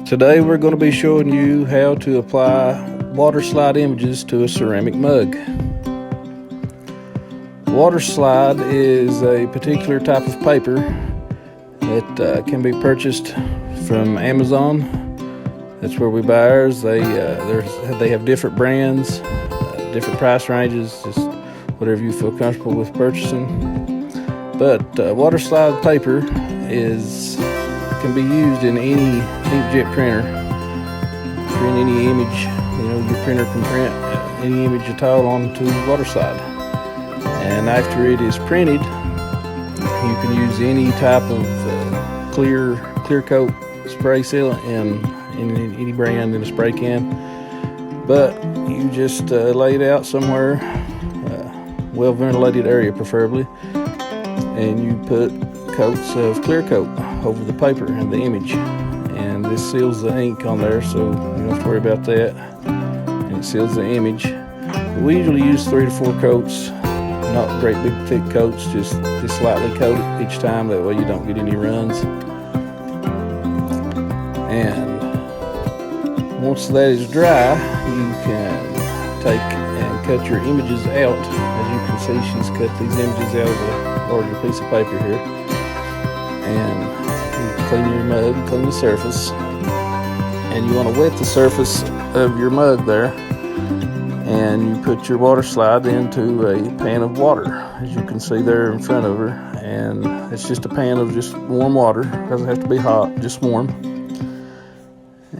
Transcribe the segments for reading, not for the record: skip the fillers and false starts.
Today we're going to be showing you how to apply water slide images to a ceramic mug. Water slide is a particular type of paper that can be purchased from Amazon. That's where we buy ours. They have different brands, different price ranges, just whatever you feel comfortable with purchasing. But water slide paper can be used in any inkjet printer. Print any image, your printer can print any image at all onto water slide. And after it is printed, you can use any type of clear coat spray sealant in any brand in a spray can. But you just lay it out somewhere, well ventilated area preferably, and you put coats of clear coat over the paper and the image, and this seals the ink on there, so you don't have to worry about that, and it seals the image. We usually use 3 to 4 coats, not great big thick coats, just slightly coat it each time, that way you don't get any runs. And once that is dry, you can take and cut your images out. As you can see, she's cut these images out of a larger piece of paper here. And you clean your mug, clean the surface, and you want to wet the surface of your mug there, and you put your water slide into a pan of water, as you can see there in front of her. And it's just a pan of just warm water, doesn't have to be hot, just warm.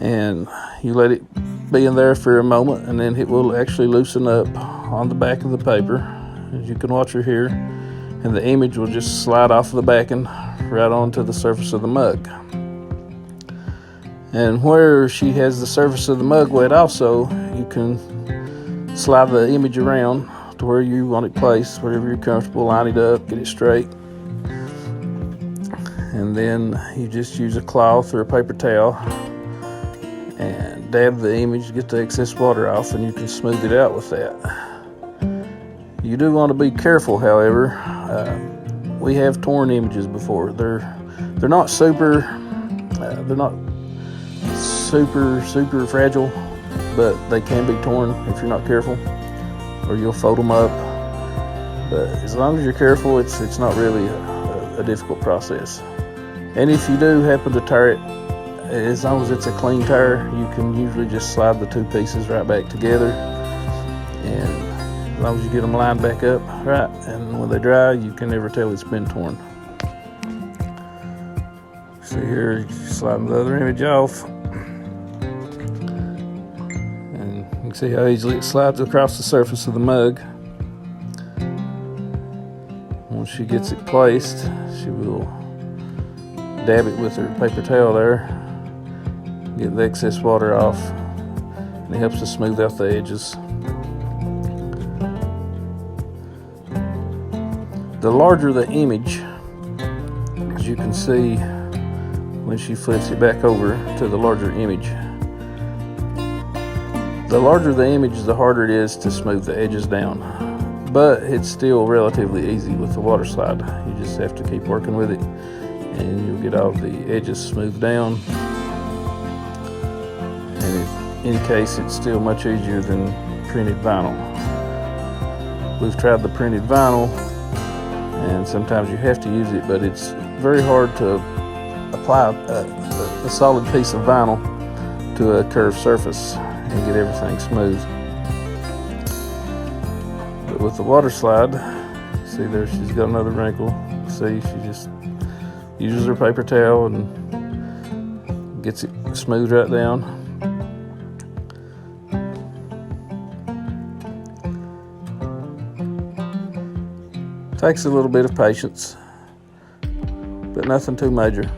And you let it be in there for a moment, and then it will actually loosen up on the back of the paper, as you can watch her here, and the image will just slide off of the backing right onto the surface of the mug. And where she has the surface of the mug wet also, you can slide the image around to where you want it placed, wherever you're comfortable. Line it up, get it straight, and then you just use a cloth or a paper towel and dab the image to get the excess water off, and you can smooth it out with that. You do want to be careful, however. We have torn images before. They're not super fragile, but they can be torn if you're not careful, or you'll fold them up. But as long as you're careful, it's not really a difficult process. And if you do happen to tear it, as long as it's a clean tear, you can usually just slide the 2 pieces right back together, and as long as you get them lined back up right, and when they dry, you can never tell it's been torn. See here, you slide the other image off, and you can see how easily it slides across the surface of the mug. Once she gets it placed, she will dab it with her paper towel there, get the excess water off, and it helps to smooth out the edges. The larger the image, as you can see when she flips it back over to the larger image, the larger the image, the harder it is to smooth the edges down. But it's still relatively easy with the water slide. You just have to keep working with it, and you'll get all the edges smoothed down. And in any case, it's still much easier than printed vinyl. We've tried the printed vinyl, and sometimes you have to use it, but it's very hard to apply a solid piece of vinyl to a curved surface and get everything smooth. But with the water slide, see there, she's got another wrinkle. See, she just uses her paper towel and gets it smooth right down. Takes a little bit of patience, but nothing too major.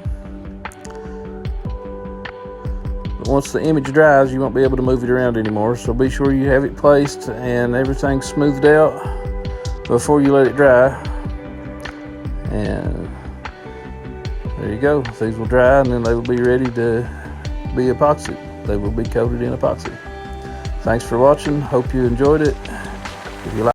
But once the image dries, you won't be able to move it around anymore, so be sure you have it placed and everything smoothed out before you let it dry. And there you go. These will dry, and then they will be ready to be epoxied. They will be coated in epoxy. Thanks for watching. Hope you enjoyed it. If you like